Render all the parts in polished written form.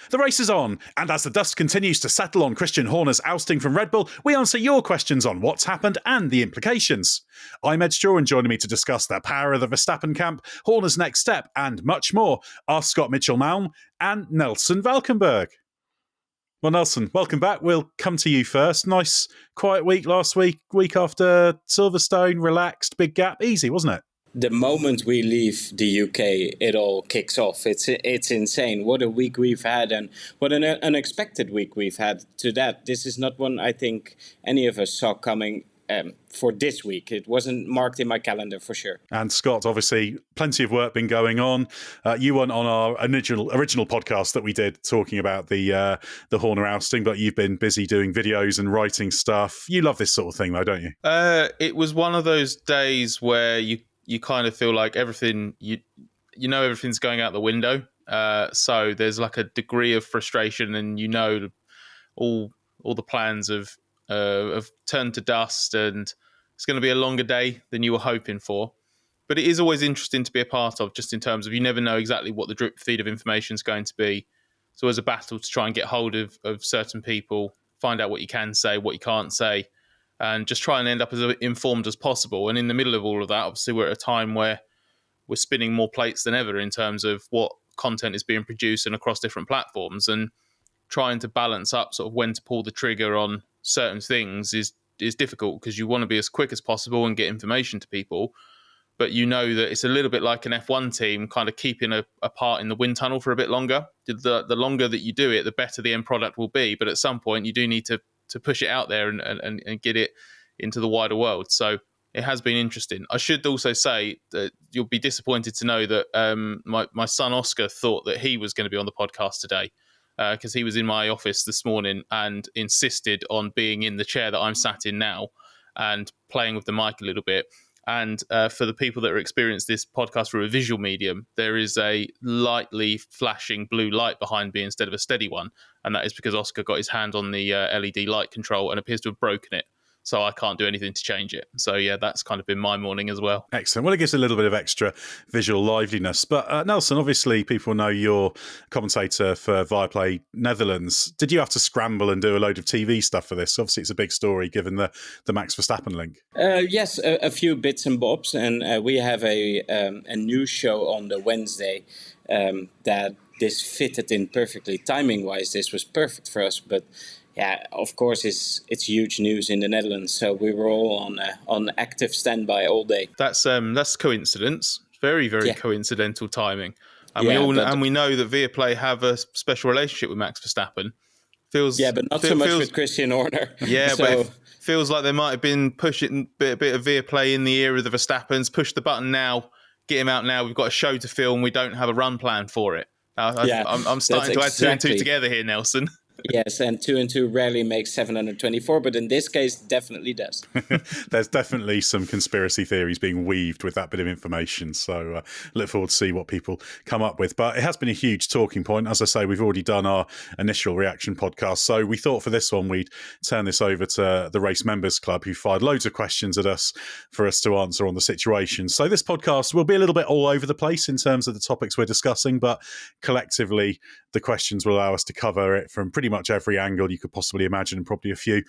The race is on, and as the dust continues to settle on Christian Horner's ousting from Red Bull, we answer your questions on what's happened and the implications. I'm Edd Straw, and joining me to discuss the power of the Verstappen camp, Horner's next step, and much more are Scott Mitchell-Malm and Nelson Valkenburg. Well, Nelson, welcome back. We'll come to you first. Nice, quiet week last week after Silverstone, relaxed, big gap. Easy, wasn't it? The moment we leave the UK, it all kicks off. It's insane. What a week we've had, and what an unexpected week we've had to that. This is not one I think any of us saw coming for this week. It wasn't marked in my calendar for sure. And Scott, obviously, plenty of work been going on. You weren't on our original podcast that we did talking about the Horner ousting, but you've been busy doing videos and writing stuff. You love this sort of thing, though, don't you? It was one of those days where you kind of feel like everything, you know everything's going out the window. So there's like a degree of frustration, and all the plans have turned to dust, and it's going to be a longer day than you were hoping for. But it is always interesting to be a part of, just in terms of you never know exactly what the drip feed of information is going to be. It's always a battle to try and get hold of certain people, find out what you can say, what you can't say, and just try and end up as informed as possible. And in the middle of all of that, obviously, we're at a time where we're spinning more plates than ever in terms of what content is being produced and across different platforms. And trying to balance up sort of when to pull the trigger on certain things is difficult, because you want to be as quick as possible and get information to people. But you know that it's a little bit like an F1 team kind of keeping a part in the wind tunnel for a bit longer. The longer that you do it, the better the end product will be. But at some point, you do need to push it out there and get it into the wider world. So it has been interesting. I should also say that you'll be disappointed to know that my son Oscar thought that he was going to be on the podcast today, because he was in my office this morning and insisted on being in the chair that I'm sat in now and playing with the mic a little bit. And for the people that are experiencing this podcast through a visual medium, there is a lightly flashing blue light behind me instead of a steady one. And that is because Oscar got his hand on the LED light control and appears to have broken it. So I can't do anything to change it. So, yeah, that's kind of been my morning as well. Excellent. Well, it gives a little bit of extra visual liveliness. But Nelson, obviously, people know you're commentator for Viaplay Netherlands. Did you have to scramble and do a load of TV stuff for this? Obviously, it's a big story given the Max Verstappen link. Yes, a few bits and bobs. And we have a news show on the Wednesday that this fitted in perfectly. Timing-wise, this was perfect for us. But yeah, of course, it's huge news in the Netherlands. So we were all on active standby all day. That's coincidence. Very, very coincidental timing. And we know that Viaplay have a special relationship with Max Verstappen. But not so much with Christian Horner. Yeah, but it feels like they might have been pushing a bit of Viaplay in the ear of the Verstappens. Push the button now, get him out now. We've got a show to film. We don't have a run plan for it. I'm starting to add two and two together here, Nelson. Yes, and 2 and 2 rarely makes 724, but in this case, definitely does. There's definitely some conspiracy theories being weaved with that bit of information. So look forward to see what people come up with. But it has been a huge talking point. As I say, we've already done our initial reaction podcast. So we thought for this one, we'd turn this over to the Race Members Club, who fired loads of questions at us for us to answer on the situation. So this podcast will be a little bit all over the place in terms of the topics we're discussing, but collectively, the questions will allow us to cover it from pretty much every angle you could possibly imagine, and probably a few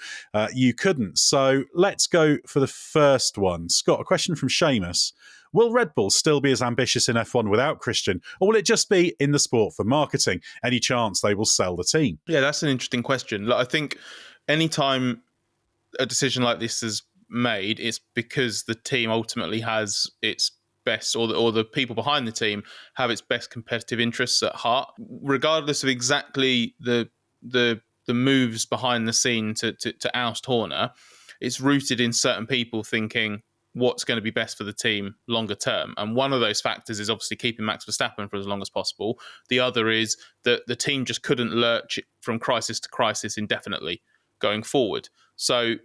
you couldn't. So let's go for the first one. Scott, a question from Seamus. Will Red Bull still be as ambitious in F1 without Christian, or will it just be in the sport for marketing? Any chance they will sell the team? Yeah, that's an interesting question. I think anytime a decision like this is made, it's because the team ultimately has its best, or the people behind the team have its best competitive interests at heart, regardless of exactly the moves behind the scene to oust Horner. It's rooted in certain people thinking what's going to be best for the team longer term. And one of those factors is obviously keeping Max Verstappen for as long as possible. The other is that the team just couldn't lurch from crisis to crisis indefinitely going forward. So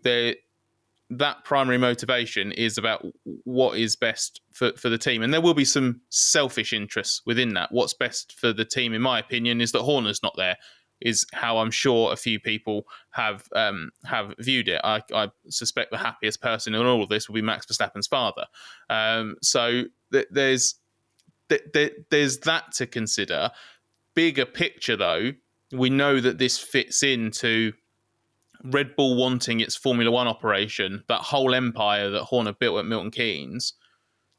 that primary motivation is about what is best for the team. And there will be some selfish interests within that. What's best for the team, in my opinion, is that Horner's not there, is how I'm sure a few people have viewed it. I suspect the happiest person in all of this will be Max Verstappen's father. So there's that to consider. Bigger picture, though, we know that this fits into Red Bull wanting its Formula One operation, that whole empire that Horner built at Milton Keynes,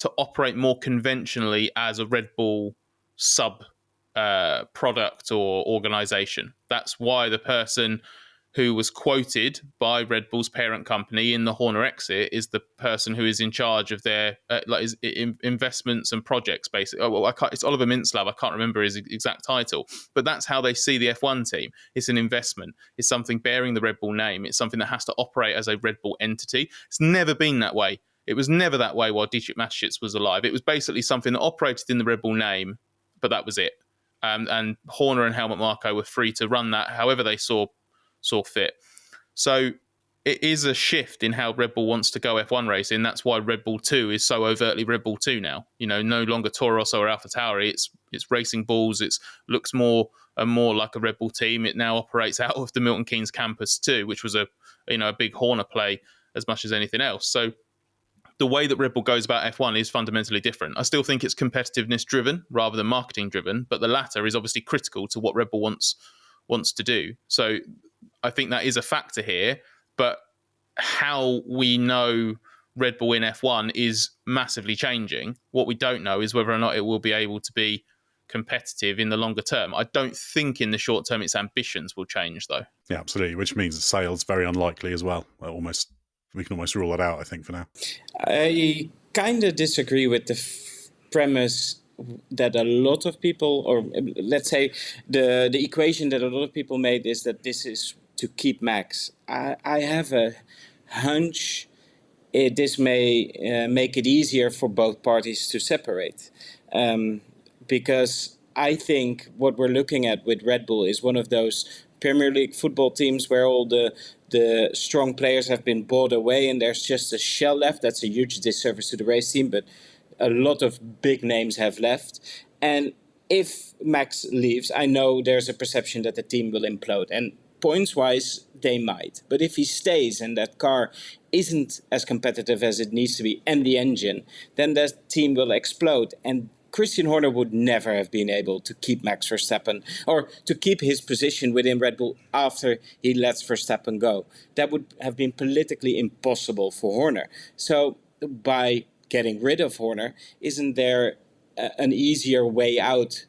to operate more conventionally as a Red Bull sub product or organization. That's why the person who was quoted by Red Bull's parent company in the Horner exit is the person who is in charge of their investments and projects, basically. It's Oliver Mintzlaff. I can't remember his exact title, but that's how they see the F1 team. It's an investment. It's something bearing the Red Bull name. It's something that has to operate as a Red Bull entity. It's never been that way. It was never that way while Dietrich Mateschitz was alive. It was basically something that operated in the Red Bull name, but that was it. And Horner and Helmut Marko were free to run that however they saw fit. So it is a shift in how Red Bull wants to go F1 racing. That's why Red Bull 2 is so overtly Red Bull 2 now. No longer Toro Rosso or AlphaTauri. It's racing bulls. It looks more and more like a Red Bull team. It now operates out of the Milton Keynes campus too, which was a big Horner play as much as anything else. So the way that Red Bull goes about F1 is fundamentally different. I still think it's competitiveness driven rather than marketing driven, but the latter is obviously critical to what Red Bull wants to do. So I think that is a factor here, but how we know Red Bull in F1 is massively changing. What we don't know is whether or not it will be able to be competitive in the longer term. I don't think in the short term its ambitions will change, though. Yeah, absolutely, which means that sales very unlikely as well. We can almost rule it out, I think, for now. I kind of disagree with the premise that a lot of people, or let's say the equation that a lot of people made is that this is to keep Max. I have a hunch this may make it easier for both parties to separate. Because I think what we're looking at with Red Bull is one of those Premier League football teams where all the strong players have been bought away and there's just a shell left. That's a huge disservice to the race team, but a lot of big names have left. And if Max leaves, I know there's a perception that the team will implode. And points-wise, they might. But if he stays and that car isn't as competitive as it needs to be, and the engine, then that team will explode. And Christian Horner would never have been able to keep Max Verstappen or to keep his position within Red Bull after he lets Verstappen go. That would have been politically impossible for Horner. So by getting rid of Horner, isn't there an easier way out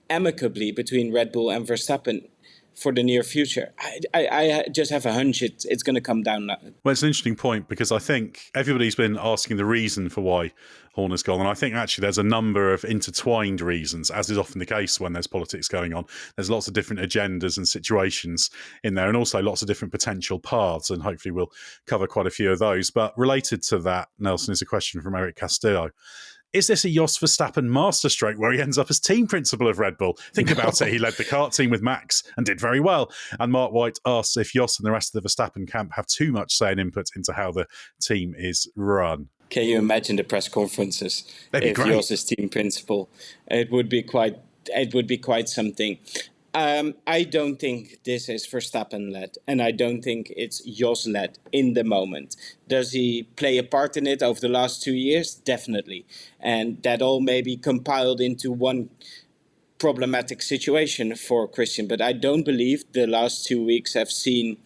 amicably between Red Bull and Verstappen for the near future? I just have a hunch it's going to come down now. Well, it's an interesting point because I think everybody's been asking the reason for why Horner's gone. And I think actually there's a number of intertwined reasons, as is often the case when there's politics going on. There's lots of different agendas and situations in there and also lots of different potential paths. And hopefully we'll cover quite a few of those. But related to that, Nelson, is a question from Eric Castillo. Is this a Jos Verstappen masterstroke where he ends up as team principal of Red Bull? Think about it. He led the kart team with Max and did very well. And Mark White asks if Jos and the rest of the Verstappen camp have too much say and input into how the team is run. Can you imagine the press conferences if Jos is team principal? It would be quite something. I don't think this is Verstappen-led, and I don't think it's Jos-led in the moment. Does he play a part in it over the last 2 years? Definitely. And that all may be compiled into one problematic situation for Christian. But I don't believe the last 2 weeks have seen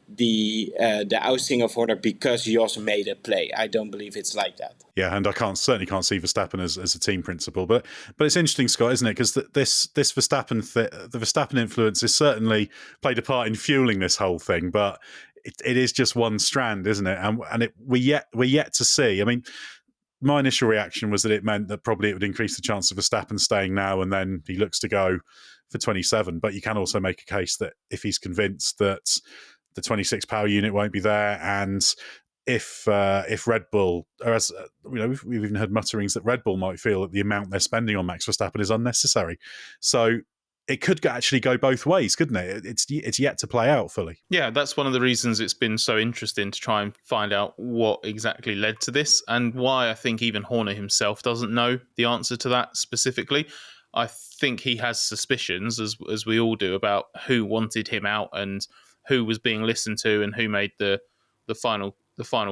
the ousting of Horner because Jos made a play. I don't believe it's like that. Yeah, and I certainly can't see Verstappen as a team principal, but it's interesting, Scott, isn't it? Because this Verstappen the Verstappen influence has certainly played a part in fueling this whole thing, but it is just one strand, isn't it? And we're yet to see. I mean, my initial reaction was that it meant that probably it would increase the chance of Verstappen staying now, and then he looks to go for 27. But you can also make a case that if he's convinced that the 26 power unit won't be there, and if Red Bull, or as we've even heard mutterings that Red Bull might feel that the amount they're spending on Max Verstappen is unnecessary. So it could actually go both ways, couldn't it? It's yet to play out fully. Yeah, that's one of the reasons it's been so interesting to try and find out what exactly led to this, and why I think even Horner himself doesn't know the answer to that specifically. I think he has suspicions, as we all do, about who wanted him out and who was being listened to and who made the final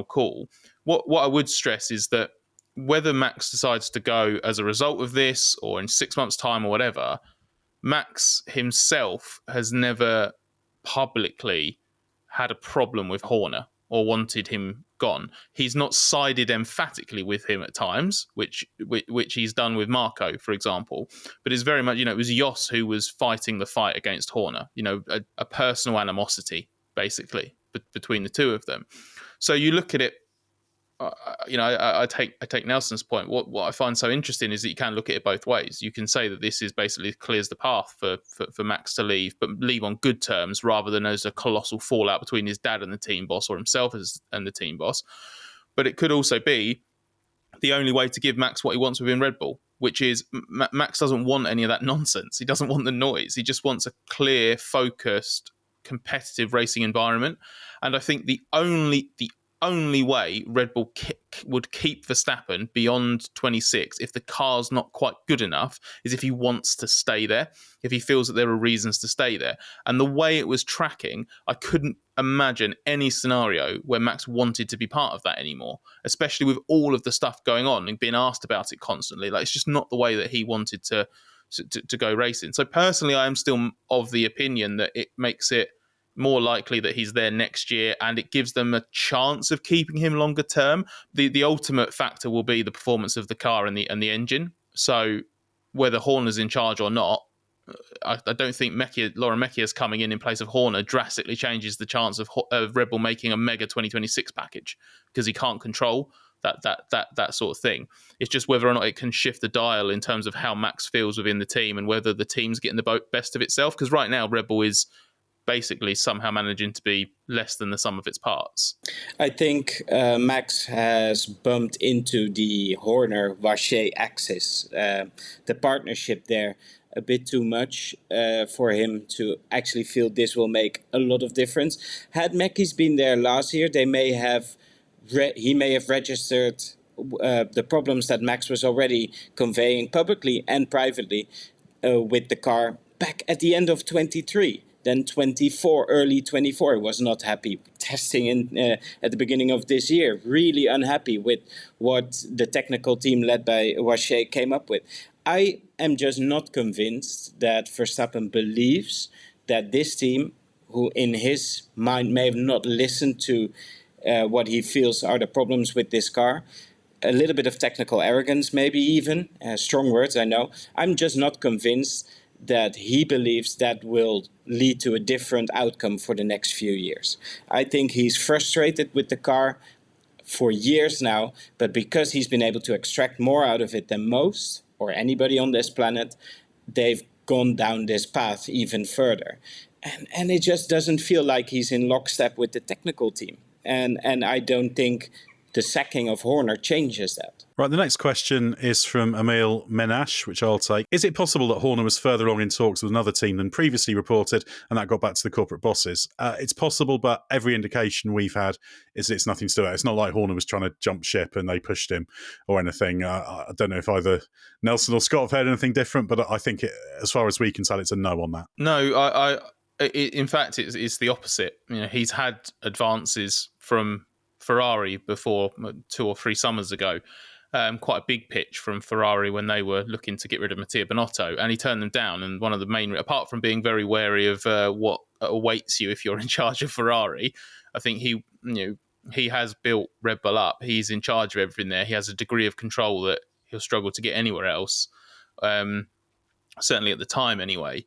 call. What I would stress is that whether Max decides to go as a result of this or in 6 months' time or whatever, Max himself has never publicly had a problem with Horner or wanted him gone. He's not sided emphatically with him at times, which he's done with Marco, for example. But it's very much, it was Jos who was fighting the fight against Horner. A personal animosity basically between the two of them. So you look at it. I take Nelson's point. What I find so interesting is that you can look at it both ways. You can say that this is basically clears the path for Max to leave, but leave on good terms rather than as a colossal fallout between his dad and the team boss, or himself and the team boss. But it could also be the only way to give Max what he wants within Red Bull, which is Max doesn't want any of that nonsense. He doesn't want the noise. He just wants a clear, focused, competitive racing environment. And I think the only way Red Bull would keep Verstappen beyond 26, if the car's not quite good enough, is if he wants to stay there, if he feels that there are reasons to stay there. And the way it was tracking, I couldn't imagine any scenario where Max wanted to be part of that anymore, especially with all of the stuff going on and being asked about it constantly. It's just not the way that he wanted to go racing. So personally, I am still of the opinion that it makes it more likely that he's there next year, and it gives them a chance of keeping him longer term. The ultimate factor will be the performance of the car and the engine. So whether Horner's in charge or not, I don't think Laurent Mekies coming in place of Horner drastically changes the chance of Red Bull making a mega 2026 package, because he can't control that sort of thing. It's just whether or not it can shift the dial in terms of how Max feels within the team and whether the team's getting the best of itself. Because right now Red Bull is basically somehow managing to be less than the sum of its parts. I think Max has bumped into the Horner-Vacher axis, the partnership there, a bit too much for him to actually feel this will make a lot of difference. Had Mekies been there last year, he may have registered the problems that Max was already conveying publicly and privately with the car back at the end of 23. Then 24, early 24, was not happy. Testing at the beginning of this year, really unhappy with what the technical team led by Vacher came up with. I am just not convinced that Verstappen believes that this team, who in his mind may have not listened to what he feels are the problems with this car, a little bit of technical arrogance, maybe even, strong words, I know. I'm just not convinced that he believes that will lead to a different outcome for the next few years. I think he's frustrated with the car for years now, but because he's been able to extract more out of it than most, or anybody on this planet, they've gone down this path even further. And it just doesn't feel like he's in lockstep with the technical team. And I don't think the sacking of Horner changes that. Right, the next question is from Emil Menash, which I'll take. Is it possible that Horner was further along in talks with another team than previously reported, and that got back to the corporate bosses? It's possible, but every indication we've had is it's nothing to do with it. It's not like Horner was trying to jump ship and they pushed him or anything. I don't know if either Nelson or Scott have heard anything different, but I think, as far as we can tell, it's a no on that. No, in fact, it's the opposite. He's had advances from Ferrari before 2 or 3 summers ago. Quite a big pitch from Ferrari when they were looking to get rid of Mattia Binotto, and he turned them down. And one of the main, apart from being very wary of what awaits you if you're in charge of Ferrari, I think he has built Red Bull up. He's in charge of everything there. He has a degree of control that he'll struggle to get anywhere else. Certainly at the time, anyway.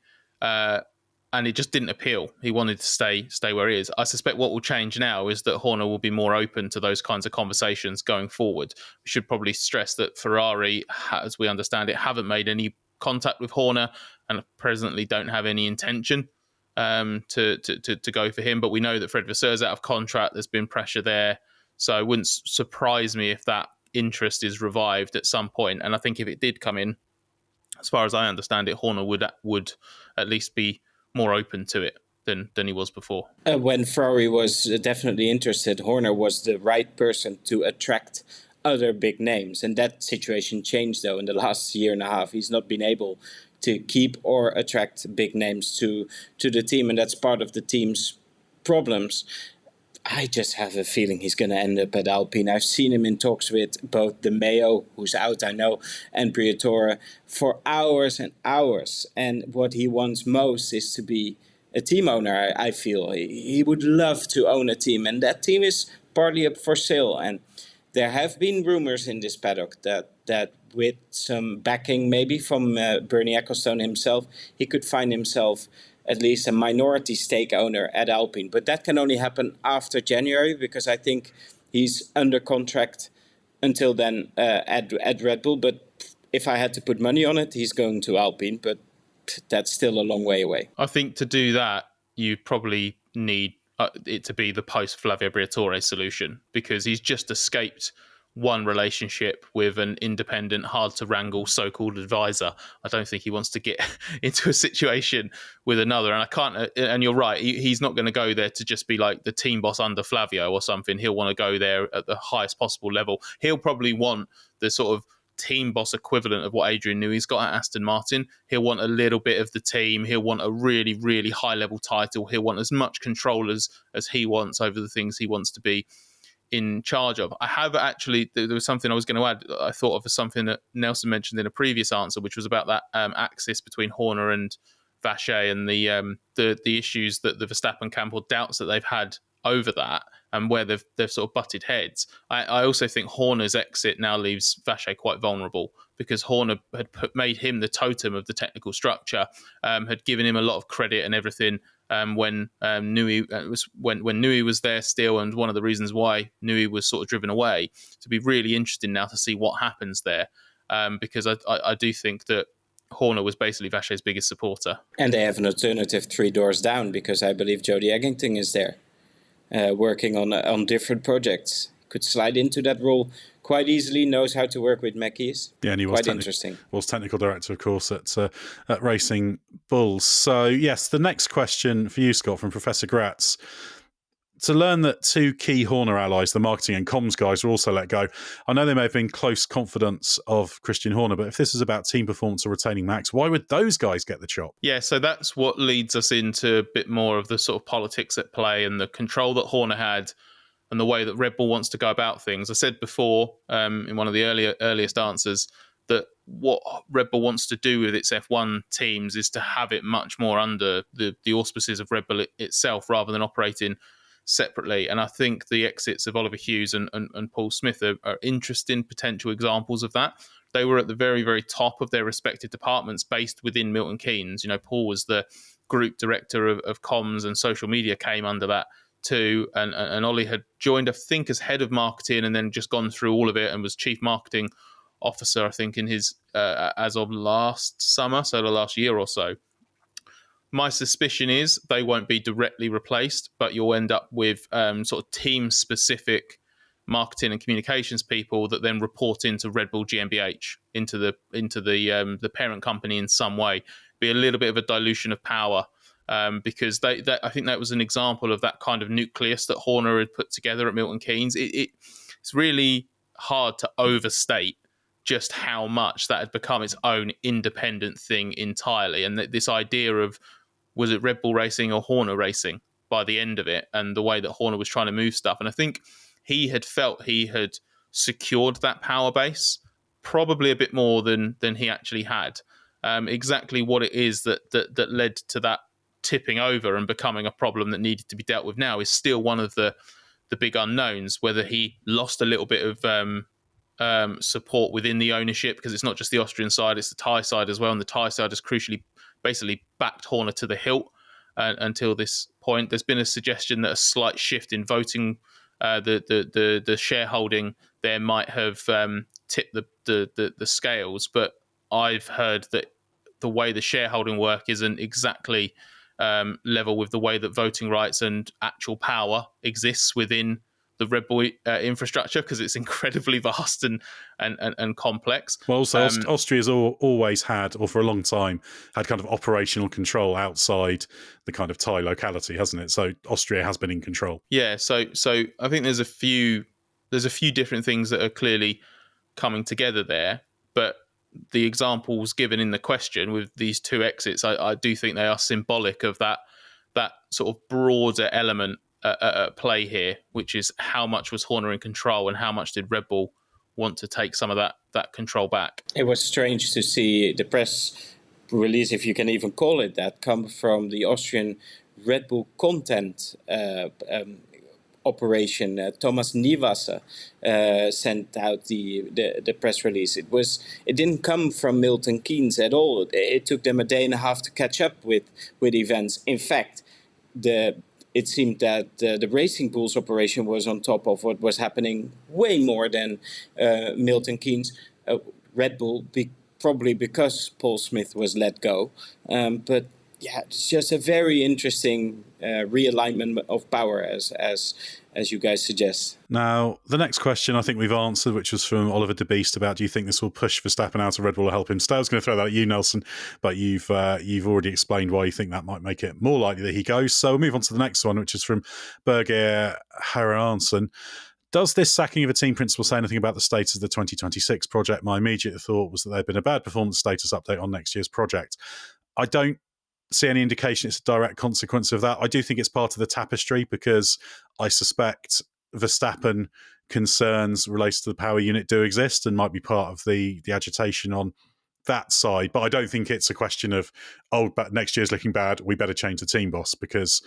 And it just didn't appeal. He wanted to stay where he is. I suspect what will change now is that Horner will be more open to those kinds of conversations going forward. We should probably stress that Ferrari, as we understand it, haven't made any contact with Horner and presently don't have any intention to go for him. But we know that Fred Vasseur's out of contract. There's been pressure there. So it wouldn't surprise me if that interest is revived at some point. And I think if it did come in, as far as I understand it, Horner would at least be more open to it than he was before. When Ferrari was definitely interested, Horner was the right person to attract other big names. And that situation changed, though, in the last year and a half. He's not been able to keep or attract big names to the team, and that's part of the team's problems. I just have a feeling he's going to end up at Alpine. I've seen him in talks with both the Mayo, who's out, I know, and Briatore for hours and hours. And what he wants most is to be a team owner, I feel. He would love to own a team, and that team is partly up for sale. And there have been rumors in this paddock that with some backing maybe from Bernie Ecclestone himself, he could find himself at least a minority stake owner at Alpine. But that can only happen after January, because I think he's under contract until then at Red Bull. But if I had to put money on it, he's going to Alpine. But that's still a long way away. I think to do that, you probably need it to be the post-Flavio Briatore solution, because he's just escaped one relationship with an independent, hard-to-wrangle so-called advisor. I don't think he wants to get into a situation with another. And I can't. And you're right. He's not going to go there to just be like the team boss under Flavio or something. He'll want to go there at the highest possible level. He'll probably want the sort of team boss equivalent of what Adrian Newey's got at Aston Martin. He'll want a little bit of the team. He'll want a really, really high-level title. He'll want as much control as he wants over the things he wants to be in charge of. I have actually, there was something I was going to add. I thought of something that Nelson mentioned in a previous answer, which was about that axis between Horner and Vacher and the issues that the Verstappen camp, or doubts that they've had over that, and where they've sort of butted heads. I also think Horner's exit now leaves Vacher quite vulnerable, because Horner had made him the totem of the technical structure, had given him a lot of credit and everything when Newey was there still, and one of the reasons why Newey was sort of driven away. To be really interesting now to see what happens there, because I do think that Horner was basically Vacher's biggest supporter. And they have an alternative 3 doors down, because I believe Jody Eggington is there, working on different projects. Could slide into that role quite easily, knows how to work with Mekies. Yeah, and he was quite interesting. Was technical director, of course, at Racing Bulls. So, yes, the next question for you, Scott, from Professor Gratz. To learn that 2 key Horner allies, the marketing and comms guys, were also let go. I know they may have been close confidants of Christian Horner, but if this is about team performance or retaining Max, why would those guys get the chop? Yeah, so that's what leads us into a bit more of the sort of politics at play and the control that Horner had and the way that Red Bull wants to go about things. I said before, in one of the earliest answers, that what Red Bull wants to do with its F1 teams is to have it much more under the auspices of Red Bull itself, rather than operating separately. And I think the exits of Oliver Hughes and Paul Smith are interesting potential examples of that. They were at the very, very top of their respective departments based within Milton Keynes. You know, Paul was the group director of comms, and social media came under that too. And Ollie had joined, I think, as head of marketing, and then just gone through all of it and was chief marketing officer, I think, in his as of last summer, so the last year or so. My suspicion is they won't be directly replaced, but you'll end up with sort of team-specific marketing and communications people that then report into Red Bull GmbH, into the parent company in some way. Be a little bit of a dilution of power, because I think that was an example of that kind of nucleus that Horner had put together at Milton Keynes. It's really hard to overstate just how much that had become its own independent thing entirely. And this idea of, was it Red Bull Racing or Horner Racing by the end of it, and the way that Horner was trying to move stuff. And I think he had felt he had secured that power base probably a bit more than he actually had. Exactly what it is that led to that tipping over and becoming a problem that needed to be dealt with now is still one of the big unknowns, whether he lost a little bit of support within the ownership, because it's not just the Austrian side, it's the Thai side as well, and the Thai side has crucially basically backed Horner to the hilt until this point. There's been a suggestion that a slight shift in voting, the shareholding there, might have tipped the scales, but I've heard that the way the shareholding work isn't exactly level with the way that voting rights and actual power exists within the Red Bull infrastructure, because it's incredibly vast and complex. Well, also Austria's always had, or for a long time, had kind of operational control outside the kind of Thai locality, hasn't it? So Austria has been in control. Yeah, so I think there's a few different things that are clearly coming together there, but the examples given in the question with these 2 exits, I do think they are symbolic of that sort of broader element at play here, which is how much was Horner in control and how much did Red Bull want to take some of that control back. It was strange to see the press release, if you can even call it that, come from the Austrian Red Bull content operation. Thomas Niewasser sent out the press release. It didn't come from Milton Keynes at all. It took them a day and a half to catch up with events. In fact, it seemed that the Racing Bulls operation was on top of what was happening way more than Milton Keynes. Red Bull, probably because Paul Smith was let go. But yeah, it's just a very interesting realignment of power, as you guys suggest. Now, the next question I think we've answered, which was from Oliver De Beest about, do you think this will push Verstappen out of Red Bull or help him stay? I was going to throw that at you, Nelson, but you've already explained why you think that might make it more likely that he goes. So we'll move on to the next one, which is from Birger Haraldsson. Does this sacking of a team principal say anything about the status of the 2026 project? My immediate thought was that there had been a bad performance status update on next year's project. I don't see any indication it's a direct consequence of that. I do think it's part of the tapestry, because I suspect Verstappen concerns related to the power unit do exist and might be part of the agitation on that side. But I don't think it's a question of, but next year's looking bad, we better change the team boss, because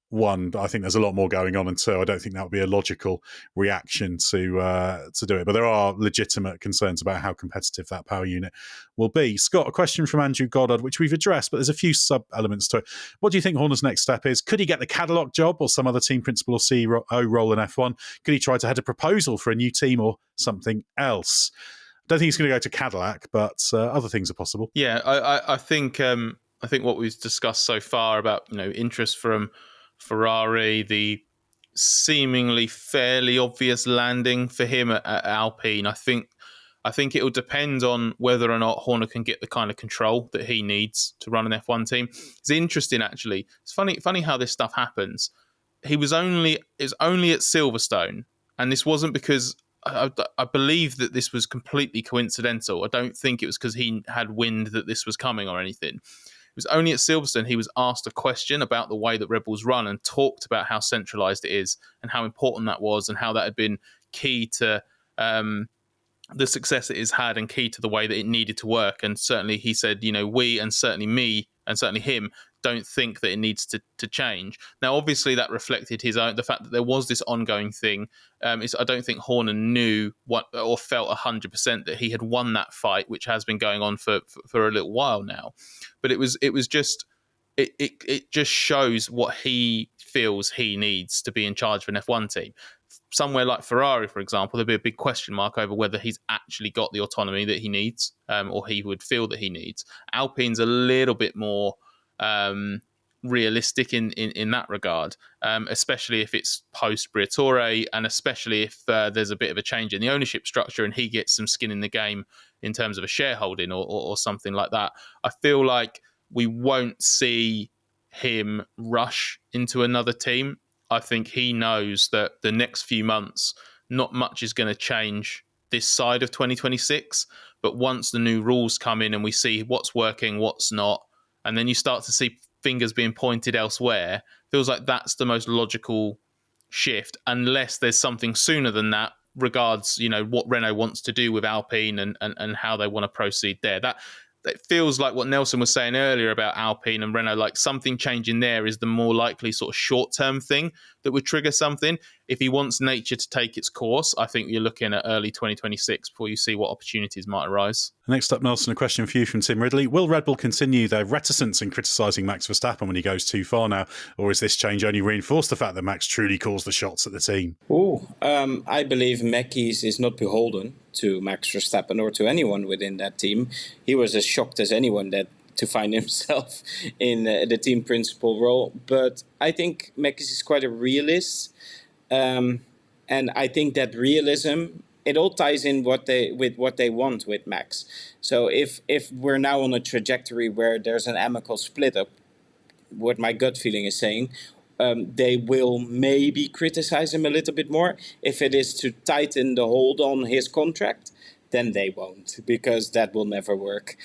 one, I think there's a lot more going on, and two, I don't think that would be a logical reaction to do it. But there are legitimate concerns about how competitive that power unit will be. Scott, a question from Andrew Goddard, which we've addressed, but there's a few sub-elements to it. What do you think Horner's next step is? Could he get the Cadillac job or some other team principal or CEO role in F1? Could he try to head a proposal for a new team or something else? I don't think he's going to go to Cadillac, but other things are possible. Yeah, I think what we've discussed so far about interest from Ferrari, the seemingly fairly obvious landing for him at Alpine. I think it will depend on whether or not Horner can get the kind of control that he needs to run an F1 team. It's interesting, actually. It's funny how this stuff happens. It was only at Silverstone, and this wasn't because I believe that this was completely coincidental. I don't think it was because he had wind that this was coming or anything. It was only at Silverstone he was asked a question about the way that Red Bull's run and talked about how centralised it is and how important that was and how that had been key to the success it has had and key to the way that it needed to work. And certainly he said, we and certainly me and certainly him don't think that it needs to change. Now, obviously, that reflected the fact that there was this ongoing thing. I don't think Horner knew or felt 100% that he had won that fight, which has been going on for a little while now. But it just shows what he feels he needs to be in charge of an F1 team. Somewhere like Ferrari, for example, there'd be a big question mark over whether he's actually got the autonomy that he needs, or he would feel that he needs. Alpine's a little bit more realistic in that regard, especially if it's post Briatore, and especially if there's a bit of a change in the ownership structure and he gets some skin in the game in terms of a shareholding or something like that. I feel like we won't see him rush into another team. I think he knows that the next few months, not much is going to change this side of 2026. But once the new rules come in and we see what's working, what's not, and then you start to see fingers being pointed elsewhere, feels like that's the most logical shift, unless there's something sooner than that regards, what Renault wants to do with Alpine and how they want to proceed there. That feels like what Nelson was saying earlier about Alpine and Renault, like something changing there is the more likely sort of short-term thing that would trigger something. If he wants nature to take its course, I think you're looking at early 2026 before you see what opportunities might arise. Next up, Nelson, a question for you from Tim Ridley. Will Red Bull continue their reticence in criticising Max Verstappen when he goes too far now? Or is this change only reinforced the fact that Max truly calls the shots at the team? I believe Mekies is not beholden to Max Verstappen or to anyone within that team. He was as shocked as anyone to find himself in the team principal role. But I think Mekies is quite a realist. And I think that realism, it all ties in with what they want with Max. So if we're now on a trajectory where there's an amicable split up, what my gut feeling is saying, they will maybe criticize him a little bit more. If it is to tighten the hold on his contract, then they won't, because that will never work.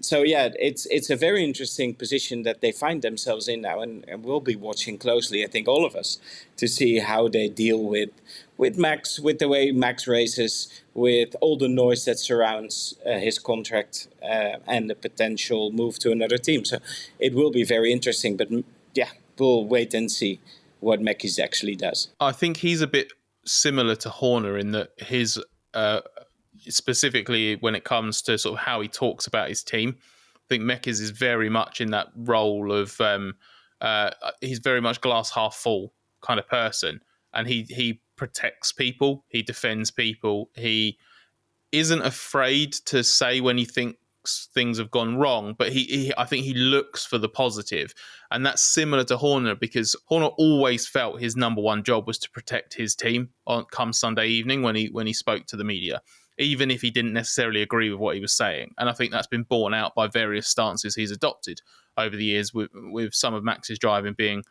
So yeah, it's a very interesting position that they find themselves in now, and we'll be watching closely, I think all of us, to see how they deal with Max, with the way Max races, with all the noise that surrounds his contract and the potential move to another team. So it will be very interesting, but yeah, we'll wait and see what Mekies actually does. I think he's a bit similar to Horner in that his specifically when it comes to sort of how he talks about his team. I think Mekies is very much in that role of he's very much glass half full kind of person, and he protects people, he defends people, he isn't afraid to say when he thinks things have gone wrong, but I think he looks for the positive. And that's similar to Horner, because Horner always felt his number one job was to protect his team come Sunday evening when he spoke to the media, even if he didn't necessarily agree with what he was saying. And I think that's been borne out by various stances he's adopted over the years, with some of Max's driving being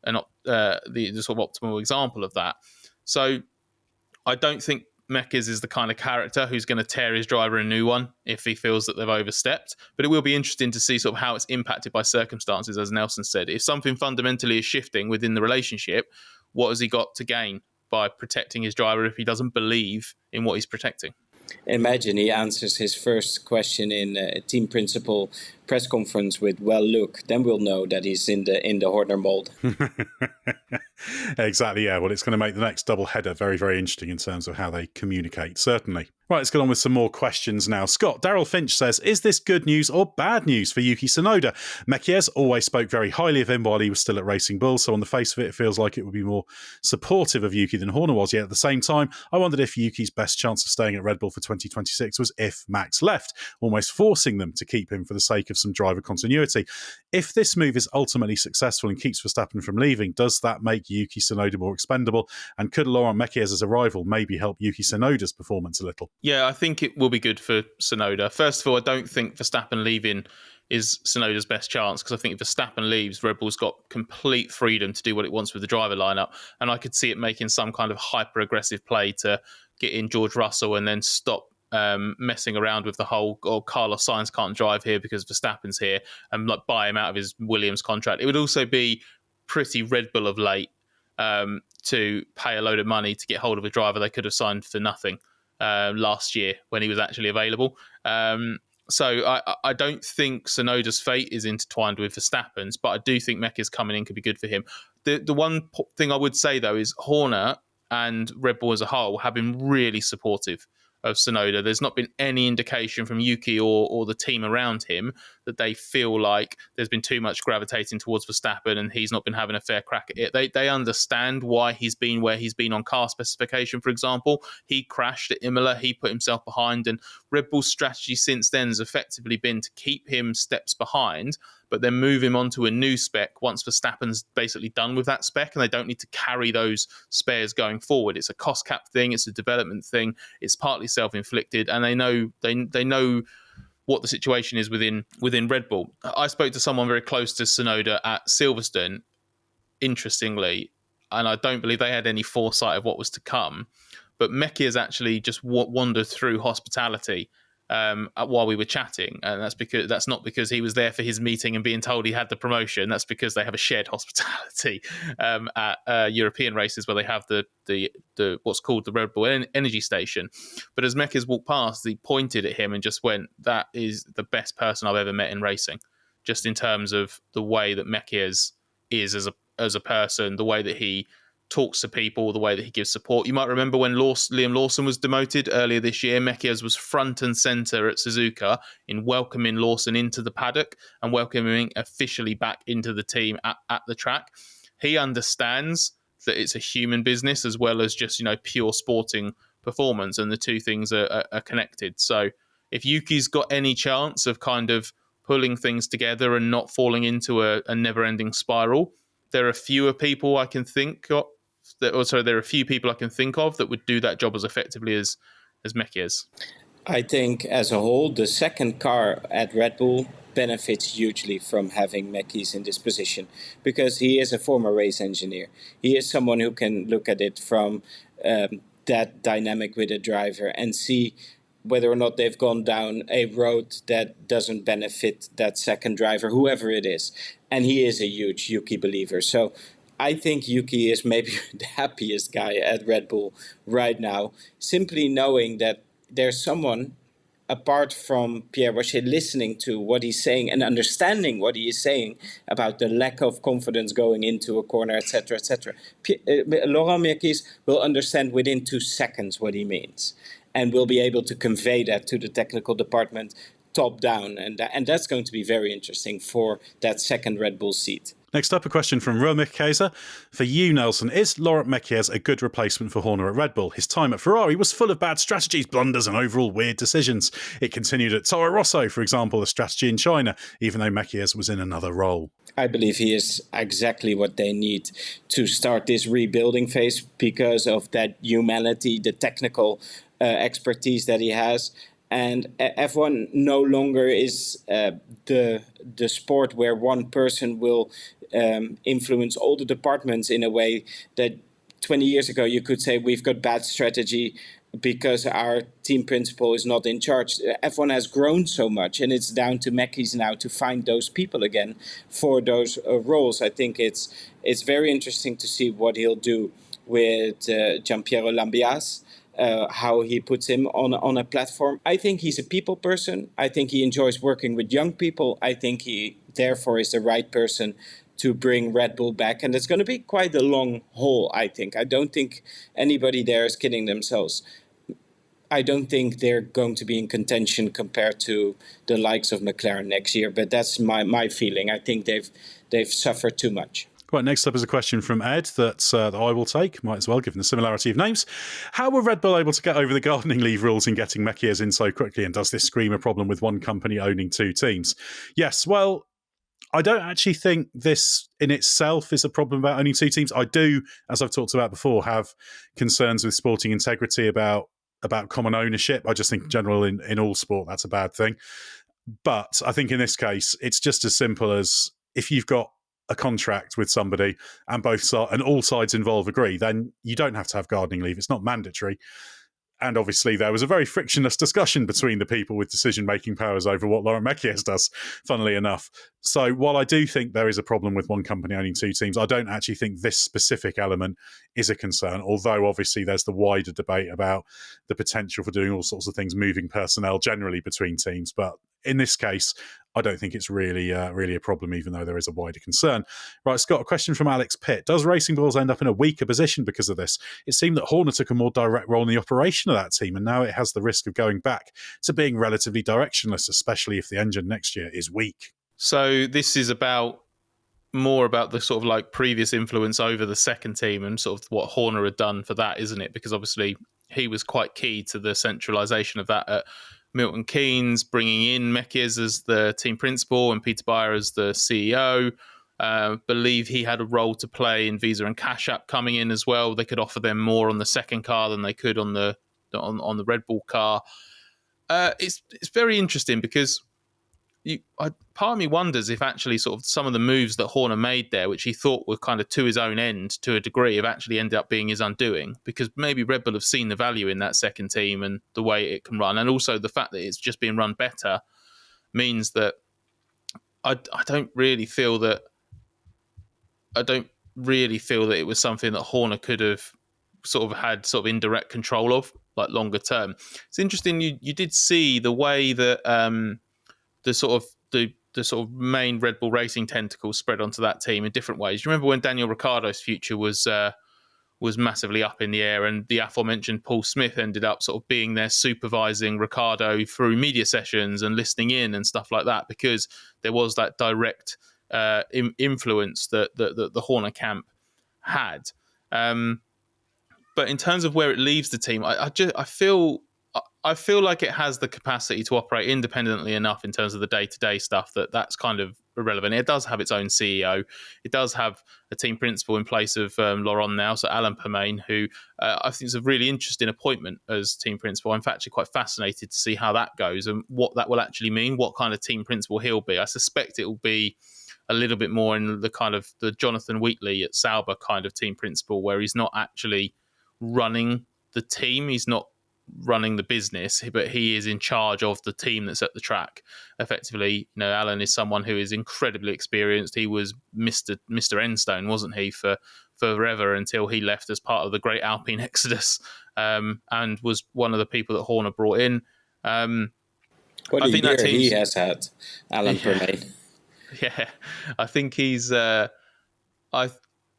the sort of optimal example of that. So I don't think Mekies is the kind of character who's going to tear his driver a new one if he feels that they've overstepped. But it will be interesting to see sort of how it's impacted by circumstances, as Nelson said. If something fundamentally is shifting within the relationship, what has he got to gain by protecting his driver if he doesn't believe in what he's protecting? Imagine he answers his first question in a team principal press conference with, "Well, look," then we'll know that he's in the Horner mold. Exactly, yeah. Well, it's going to make the next double header very, very interesting in terms of how they communicate, certainly. Right, let's get on with some more questions now. Scott, Daryl Finch says, is this good news or bad news for Yuki Tsunoda? Mekies always spoke very highly of him while he was still at Racing Bull, so on the face of it, it feels like it would be more supportive of Yuki than Horner was. Yet at the same time, I wondered if Yuki's best chance of staying at Red Bull for 2026 was if Max left, almost forcing them to keep him for the sake of some driver continuity. If this move is ultimately successful and keeps Verstappen from leaving, does that make Yuki Tsunoda more expendable? And could Laurent Mekies' arrival maybe help Yuki Tsunoda's performance a little? Yeah, I think it will be good for Tsunoda. First of all, I don't think Verstappen leaving is Tsunoda's best chance, because I think if Verstappen leaves, Red Bull's got complete freedom to do what it wants with the driver lineup. And I could see it making some kind of hyper-aggressive play to get in George Russell and then stop messing around with the whole, Carlos Sainz can't drive here because Verstappen's here, and like buy him out of his Williams contract. It would also be pretty Red Bull of late to pay a load of money to get hold of a driver they could have signed for nothing last year when he was actually available. So I don't think Tsunoda's fate is intertwined with Verstappen's, but I do think Mekies coming in could be good for him. The one thing I would say, though, is Horner and Red Bull as a whole have been really supportive of Tsunoda. There's not been any indication from Yuki or the team around him that they feel like there's been too much gravitating towards Verstappen and he's not been having a fair crack at it. They understand why he's been where he's been on car specification, for example. He crashed at Imola, he put himself behind, and Red Bull's strategy since then has effectively been to keep him steps behind, but then move him onto a new spec once Verstappen's basically done with that spec, and they don't need to carry those spares going forward. It's a cost cap thing, it's a development thing, it's partly self-inflicted, and they know what the situation is within Red Bull. I spoke to someone very close to Tsunoda at Silverstone, interestingly, and I don't believe they had any foresight of what was to come, but Mekies actually just wandered through hospitality while we were chatting, and that's not because he was there for his meeting and being told he had the promotion. That's because they have a shared hospitality at European races where they have the what's called the Red Bull Energy Station. But as Mekies walked past, he pointed at him and just went, "That is the best person I've ever met in racing." Just in terms of the way that Mekies is as a person, the way that he talks to people, the way that he gives support. You might remember when Liam Lawson was demoted earlier this year, Mekies was front and centre at Suzuka in welcoming Lawson into the paddock and welcoming officially back into the team at the track. He understands that it's a human business as well as just, pure sporting performance, and the two things are connected. So if Yuki's got any chance of kind of pulling things together and not falling into a never-ending spiral, there are fewer people I can think of. There are a few people I can think of that would do that job as effectively as Mekies. I think as a whole, the second car at Red Bull benefits hugely from having Mekies in this position, because he is a former race engineer. He is someone who can look at it from that dynamic with a driver and see whether or not they've gone down a road that doesn't benefit that second driver, whoever it is. And he is a huge Yuki believer. So I think Yuki is maybe the happiest guy at Red Bull right now, simply knowing that there's someone apart from Pierre Rocher listening to what he's saying and understanding what he is saying about the lack of confidence going into a corner, etc., etc. Laurent Mekies will understand within 2 seconds what he means, and will be able to convey that to the technical department top down. And that's going to be very interesting for that second Red Bull seat. Next up, a question from Romich Kaiser. For you, Nelson, is Laurent Mekies a good replacement for Horner at Red Bull? His time at Ferrari was full of bad strategies, blunders and overall weird decisions. It continued at Toro Rosso, for example, a strategy in China, even though Mekies was in another role. I believe he is exactly what they need to start this rebuilding phase because of that humanity, the technical expertise that he has. And F1 no longer is the sport where one person will influence all the departments in a way that 20 years ago you could say we've got bad strategy because our team principal is not in charge. F1 has grown so much, and it's down to Mekies now to find those people again for those roles. I think it's very interesting to see what he'll do with Giampiero Lambiase. How he puts him on a platform. I think he's a people person. I think he enjoys working with young people. I think he therefore is the right person to bring Red Bull back. And it's going to be quite a long haul, I think. I don't think anybody there is kidding themselves. I don't think they're going to be in contention compared to the likes of McLaren next year. But that's my feeling. I think they've suffered too much. Right, next up is a question from Ed that I will take, might as well, given the similarity of names. How were Red Bull able to get over the gardening leave rules in getting Mekies in so quickly, and does this scream a problem with one company owning 2 teams? Yes, well, I don't actually think this in itself is a problem about owning 2 teams. I do, as I've talked about before, have concerns with sporting integrity about common ownership. I just think in general in all sport that's a bad thing. But I think in this case, it's just as simple as if you've got a contract with somebody and all sides involved agree, then you don't have to have gardening leave. It's not mandatory. And obviously there was a very frictionless discussion between the people with decision-making powers over what Laurent Mekies does, funnily enough. So while I do think there is a problem with one company owning 2 teams, I don't actually think this specific element is a concern, although obviously there's the wider debate about the potential for doing all sorts of things, moving personnel generally between teams. But in this case, I don't think it's really a problem, even though there is a wider concern. Right, Scott, a question from Alex Pitt. Does Racing Bulls end up in a weaker position because of this? It seemed that Horner took a more direct role in the operation of that team, and now it has the risk of going back to being relatively directionless, especially if the engine next year is weak. So this is more about the sort of like previous influence over the second team and sort of what Horner had done for that, isn't it? Because obviously he was quite key to the centralisation of that at Milton Keynes, bringing in Mekies as the team principal and Peter Beyer as the CEO. Believe he had a role to play in Visa and Cash App coming in as well. They could offer them more on the second car than they could on the Red Bull car. It's very interesting because part of me wonders if actually sort of some of the moves that Horner made there, which he thought were kind of to his own end to a degree, have actually ended up being his undoing, because maybe Red Bull have seen the value in that second team and the way it can run, and also the fact that it's just being run better means that I don't really feel that it was something that Horner could have sort of had sort of indirect control of, like longer term. It's interesting. You did see the way that the sort of main Red Bull Racing tentacles spread onto that team in different ways. You remember when Daniel Ricciardo's future was massively up in the air, and the aforementioned Paul Smith ended up sort of being there supervising Ricciardo through media sessions and listening in and stuff like that, because there was that direct influence that the Horner camp had. But in terms of where it leaves the team, I feel like it has the capacity to operate independently enough in terms of the day-to-day stuff that's kind of irrelevant. It does have its own CEO. It does have a team principal in place of Laurent now, so Alain Permain, who I think is a really interesting appointment as team principal. I'm actually quite fascinated to see how that goes and what that will actually mean, what kind of team principal he'll be. I suspect it will be a little bit more in the kind of the Jonathan Wheatley at Sauber kind of team principal, where he's not actually running the team. He's not running the business, but he is in charge of the team that's at the track. Effectively, Alan is someone who is incredibly experienced. He was Mr. Enstone, wasn't he, for forever until he left as part of the great Alpine exodus, and was one of the people that Horner brought in. What I think year that team's, he has had, Alan Permane. Yeah, I think he's.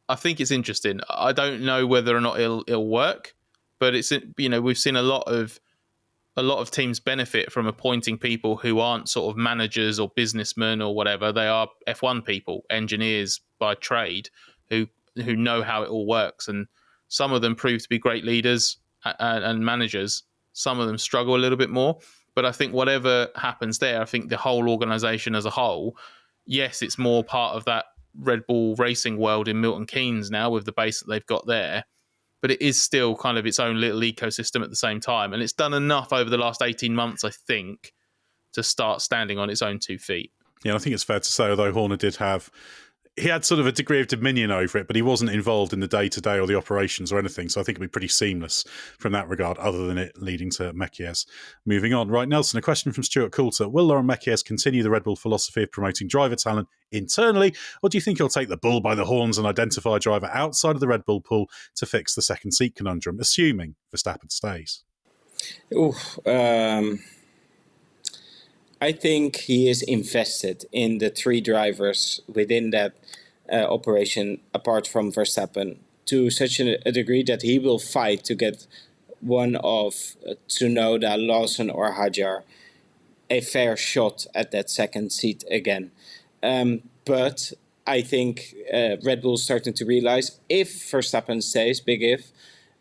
I think it's interesting. I don't know whether or not it'll work, but it's we've seen a lot of teams benefit from appointing people who aren't sort of managers or businessmen or whatever. They are F1 people, engineers by trade, who know how it all works, and some of them prove to be great leaders and managers. Some of them struggle a little bit more, but I think whatever happens there, I think the whole organisation as a whole, yes, it's more part of that Red Bull racing world in Milton Keynes now with the base that they've got there, but it is still kind of its own little ecosystem at the same time, and it's done enough over the last 18 months, I think, to start standing on its own 2 feet. Yeah, I think it's fair to say, although Horner he had sort of a degree of dominion over it, but he wasn't involved in the day-to-day or the operations or anything, so I think it'd be pretty seamless from that regard, other than it leading to Mekies. Moving on. Right, Nelson, a question from Stuart Coulter. Will Laurent Mekies continue the Red Bull philosophy of promoting driver talent internally, or do you think he'll take the bull by the horns and identify a driver outside of the Red Bull pool to fix the second seat conundrum, assuming Verstappen stays? I think he is invested in the 3 drivers within that operation, apart from Verstappen, to such a degree that he will fight to get one of Tsunoda, Lawson, or Hadjar a fair shot at that second seat again. But I think Red Bull's starting to realize, if Verstappen stays, big if,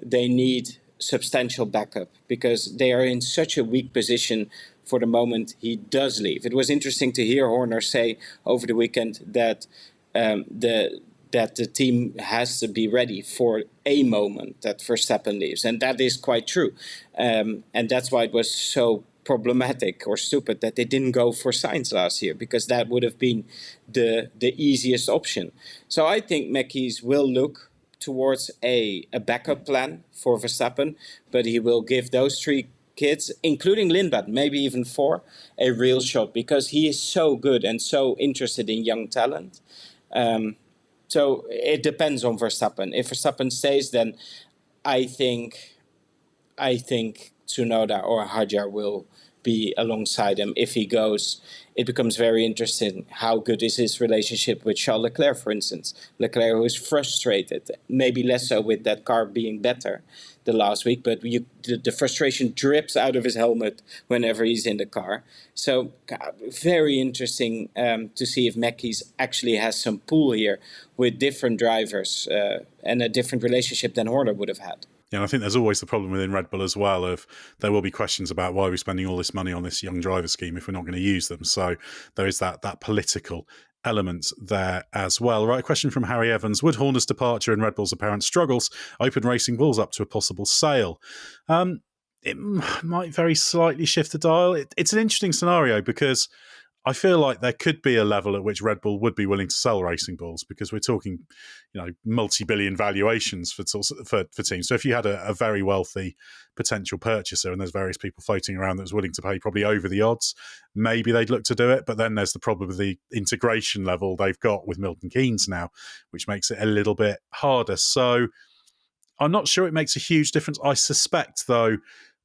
they need substantial backup, because they are in such a weak position for the moment he does leave. It was interesting to hear Horner say over the weekend that the team has to be ready for a moment that Verstappen leaves, and that is quite true. And that's why it was so problematic or stupid that they didn't go for Sainz last year, because that would have been the easiest option. So I think Mekies will look towards a backup plan for Verstappen, but he will give those 3 kids, including Lindblad, maybe even 4, a real shot, because he is so good and so interested in young talent. So it depends on Verstappen. If Verstappen stays, then I think Tsunoda or Hadjar will be alongside him. If he goes, it becomes very interesting. How good is his relationship with Charles Leclerc, for instance? Leclerc, who is frustrated, maybe less so with that car being better the last week, but the frustration drips out of his helmet whenever he's in the car. So very interesting to see if Mekies actually has some pull here with different drivers and a different relationship than Horner would have had. Yeah, and I think there's always the problem within Red Bull as well of there will be questions about why we're spending all this money on this young driver scheme if we're not going to use them. So there is that political element there as well. Right, a question from Harry Evans. Would Horner's departure and Red Bull's apparent struggles open Racing Bulls up to a possible sale? It might very slightly shift the dial. It's an interesting scenario because I feel like there could be a level at which Red Bull would be willing to sell Racing Bulls, because we're talking, multi-billion valuations for teams. So if you had a very wealthy potential purchaser, and there's various people floating around that's willing to pay probably over the odds, maybe they'd look to do it. But then there's the problem of the integration level they've got with Milton Keynes now, which makes it a little bit harder. So I'm not sure it makes a huge difference. I suspect, though,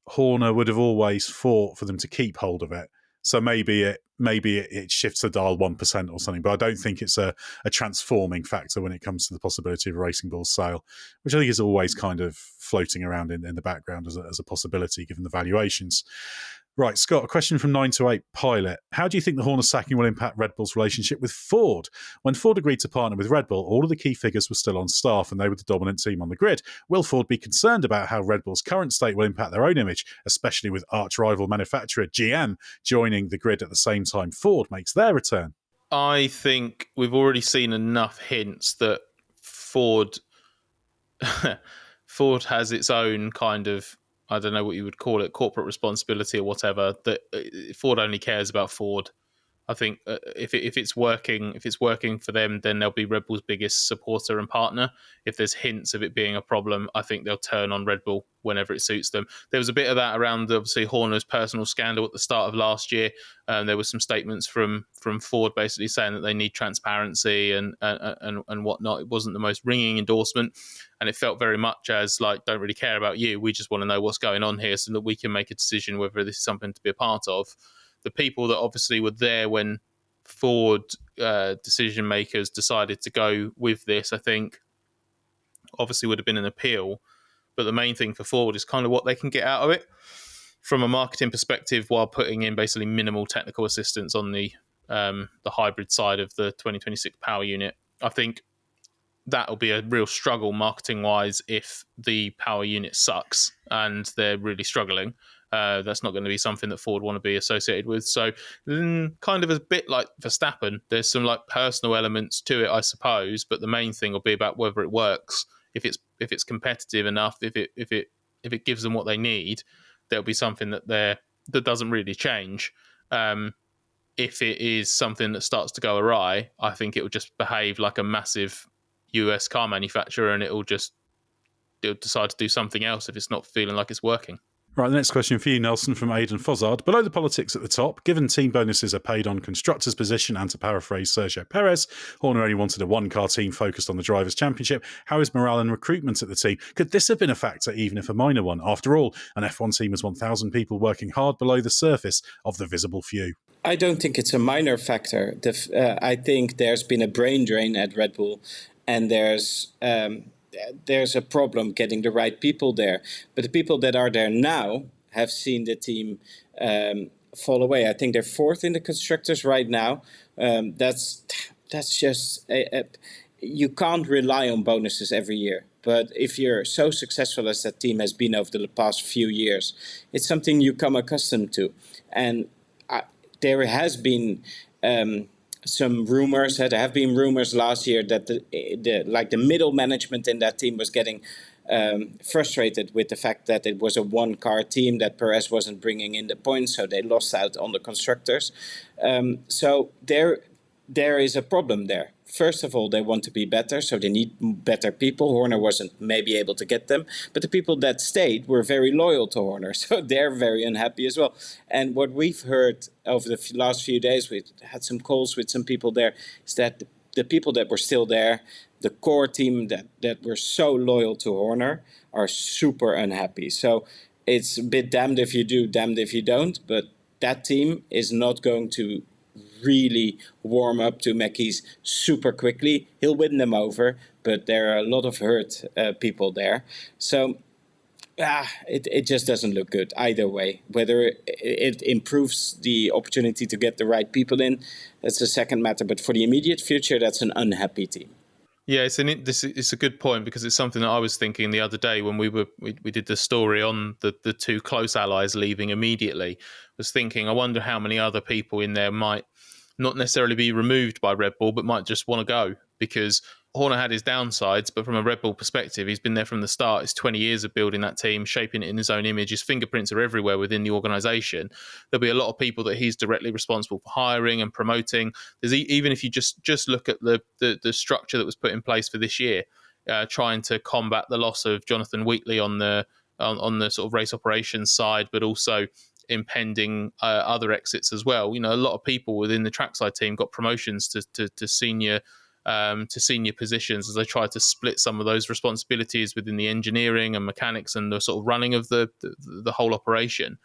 Horner would have always fought for them to keep hold of it. So maybe it shifts the dial 1% or something, but I don't think it's a transforming factor when it comes to the possibility of a Racing Bulls sale, which I think is always kind of floating around in the background as a possibility given the valuations. Right, Scott, a question from 928 Pilot. How do you think the Horner sacking will impact Red Bull's relationship with Ford? When Ford agreed to partner with Red Bull, all of the key figures were still on staff and they were the dominant team on the grid. Will Ford be concerned about how Red Bull's current state will impact their own image, especially with arch-rival manufacturer GM joining the grid at the same time Ford makes their return? I think we've already seen enough hints that Ford has its own kind of, I don't know what you would call it, corporate responsibility or whatever, that Ford only cares about Ford. I think if it's working for them, then they'll be Red Bull's biggest supporter and partner. If there's hints of it being a problem, I think they'll turn on Red Bull whenever it suits them. There was a bit of that around obviously Horner's personal scandal at the start of last year. There were some statements from Ford basically saying that they need transparency and whatnot. It wasn't the most ringing endorsement, and it felt very much as like, don't really care about you. We just want to know what's going on here so that we can make a decision whether this is something to be a part of. The people that obviously were there when Ford decision makers decided to go with this, I think, obviously would have been an appeal. But the main thing for Ford is kind of what they can get out of it from a marketing perspective, while putting in basically minimal technical assistance on the hybrid side of the 2026 power unit. I think that'll be a real struggle marketing wise if the power unit sucks and they're really struggling. That's not going to be something that Ford want to be associated with. So kind of a bit like Verstappen, there's some like personal elements to it, I suppose, but the main thing will be about whether it works. If it's competitive enough, if it gives them what they need, there'll be something that doesn't really change. If it is something that starts to go awry, I think it will just behave like a massive US car manufacturer, and it'll decide to do something else if it's not feeling like it's working. Right, the next question for you, Nelson, from Aidan Fozzard. Below the politics at the top, given team bonuses are paid on constructors' position, and to paraphrase Sergio Perez, Horner only wanted a one-car team focused on the Drivers' Championship. How is morale and recruitment at the team? Could this have been a factor, even if a minor one? After all, an F1 team has 1,000 people working hard below the surface of the visible few. I don't think it's a minor factor. I think there's been a brain drain at Red Bull, and there's a problem getting the right people there. But the people that are there now have seen the team fall away. I think they're fourth in the constructors right now. That's just you can't rely on bonuses every year. But if you're so successful as that team has been over the past few years, it's something you come accustomed to. And there has been some rumors. There have been rumors last year that the middle management in that team was getting frustrated with the fact that it was a one-car team, that Perez wasn't bringing in the points, so they lost out on the constructors. So there is a problem there. First of all, they want to be better, so they need better people. Horner wasn't maybe able to get them, but the people that stayed were very loyal to Horner, so they're very unhappy as well. And what we've heard over the last few days, we had some calls with some people there, is that the people that were still there, the core team that were so loyal to Horner, are super unhappy. So it's a bit damned if you do, damned if you don't, but that team is not going to really warm up to Mekies super quickly. He'll win them over, but there are a lot of hurt people there. So it just doesn't look good either way. Whether it improves the opportunity to get the right people in, that's the second matter. But for the immediate future, that's an unhappy team. Yeah, it's a good point, because it's something that I was thinking the other day when we did the story on the two close allies leaving immediately. I was thinking, I wonder how many other people in there might not necessarily be removed by Red Bull, but might just want to go, because Horner had his downsides, but from a Red Bull perspective, he's been there from the start. It's 20 years of building that team, shaping it in his own image. His fingerprints are everywhere within the organisation. There'll be a lot of people that he's directly responsible for hiring and promoting. There's even if you just look at the structure that was put in place for this year, trying to combat the loss of Jonathan Wheatley on the sort of race operations side, but also impending other exits as well. You know, a lot of people within the trackside team got promotions to senior positions as they try to split some of those responsibilities within the engineering and mechanics and the sort of running of the whole operation.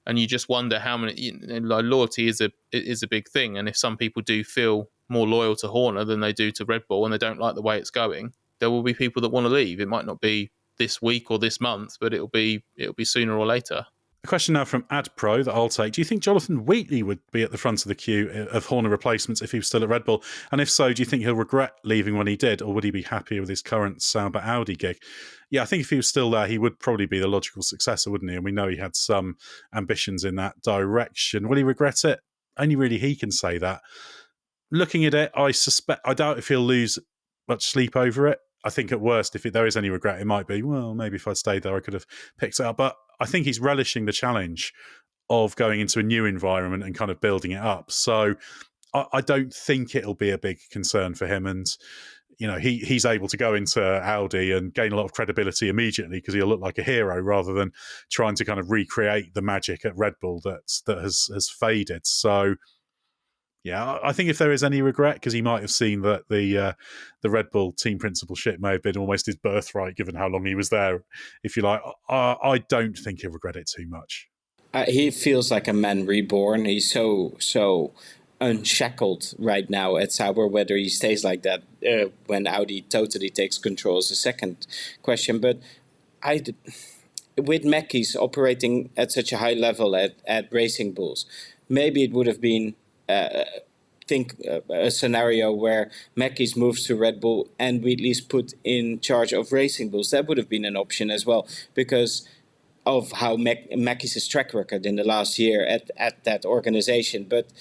And you just wonder how many, loyalty is a big thing. And if some people do feel more loyal to Horner than they do to Red Bull, and they don't like the way it's going, there will be people that want to leave. It might not be this week or this month, but it'll be sooner or later. A question now from Edd Straw that I'll take. Do you think Jonathan Wheatley would be at the front of the queue of Horner replacements if he was still at Red Bull? And if so, do you think he'll regret leaving when he did, or would he be happier with his current Sauber Audi gig? Yeah, I think if he was still there, he would probably be the logical successor, wouldn't he? And we know he had some ambitions in that direction. Will he regret it? Only really he can say that. Looking at it, I doubt if he'll lose much sleep over it. I think at worst, if there is any regret, it might be, well, maybe if I'd stayed there, I could have picked it up. But I think he's relishing the challenge. of going into a new environment and kind of building it up. So I don't think it'll be a big concern for him. And, he's able to go into Audi and gain a lot of credibility immediately because he'll look like a hero rather than trying to kind of recreate the magic at Red Bull that has faded. So, yeah, I think if there is any regret, because he might have seen that the Red Bull team principalship may have been almost his birthright, given how long he was there, if you like, I don't think he'll regret it too much. He feels like a man reborn. He's so unshackled right now at Sauber. Whether he stays like that when Audi totally takes control is a second question. But with Mekies operating at such a high level at Racing Bulls, maybe it would have been a scenario where Mekies moves to Red Bull and Wheatley's put in charge of Racing Bulls. That would have been an option as well, because of how Mekies' track record in the last year at that organization. But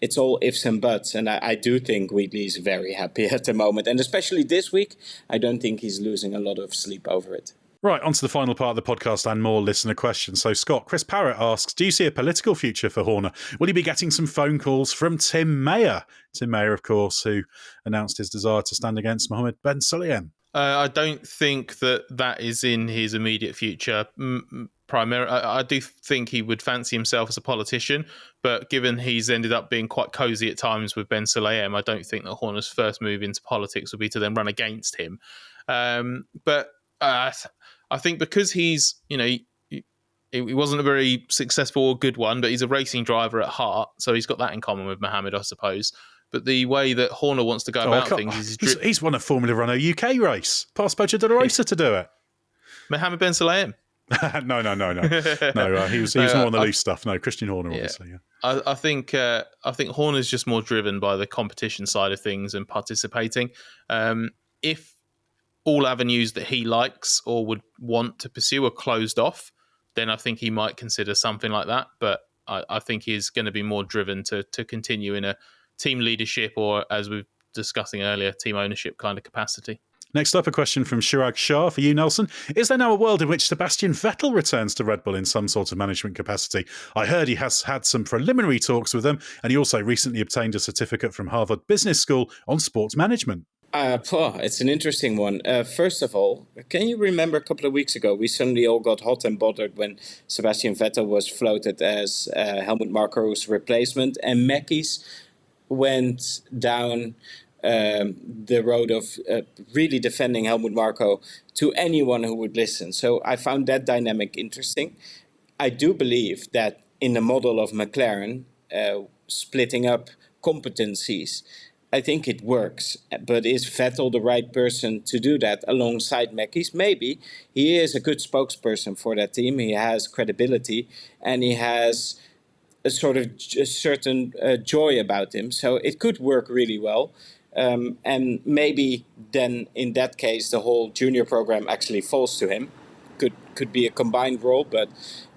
it's all ifs and buts, and I do think Wheatley is very happy at the moment. And especially this week, I don't think he's losing a lot of sleep over it. Right, on to the final part of the podcast and more listener questions. So, Scott, Chris Parrott asks, do you see a political future for Horner? Will he be getting some phone calls from Tim Mayer? Tim Mayer, of course, who announced his desire to stand against Mohammed Ben Sulayem. I don't think that is in his immediate future. Primarily, I do think he would fancy himself as a politician, but given he's ended up being quite cosy at times with Ben Sulayem, I don't think that Horner's first move into politics would be to then run against him. But I think because he's, he wasn't a very successful or good one, but he's a racing driver at heart, so he's got that in common with Mohammed, I suppose. But the way that Horner wants to go about things is... He's won a Formula Renault UK race. Past Poggio de la Rosa to do it. Mohammed Ben Sulayem? No. No, he was more on the loose stuff. No, Christian Horner, obviously. Yeah. I think Horner's just more driven by the competition side of things and participating. If all avenues that he likes or would want to pursue are closed off, then I think he might consider something like that. But I think he's going to be more driven to continue in a team leadership or, as we were discussing earlier, team ownership kind of capacity. Next up, a question from Shirag Shah for you, Nelson. Is there now a world in which Sebastian Vettel returns to Red Bull in some sort of management capacity? I heard he has had some preliminary talks with them, and he also recently obtained a certificate from Harvard Business School on sports management. It's an interesting one. First of all, can you remember a couple of weeks ago, we suddenly all got hot and bothered when Sebastian Vettel was floated as Helmut Marko's replacement, and Mekies went down the road of really defending Helmut Marko to anyone who would listen. So I found that dynamic interesting. I do believe that in the model of McLaren, splitting up competencies, I think it works. But is Vettel the right person to do that alongside Mekies? Maybe. He is a good spokesperson for that team. He has credibility and he has a sort of a certain joy about him. So it could work really well. And maybe then in that case, the whole junior program actually falls to him. Could be a combined role, but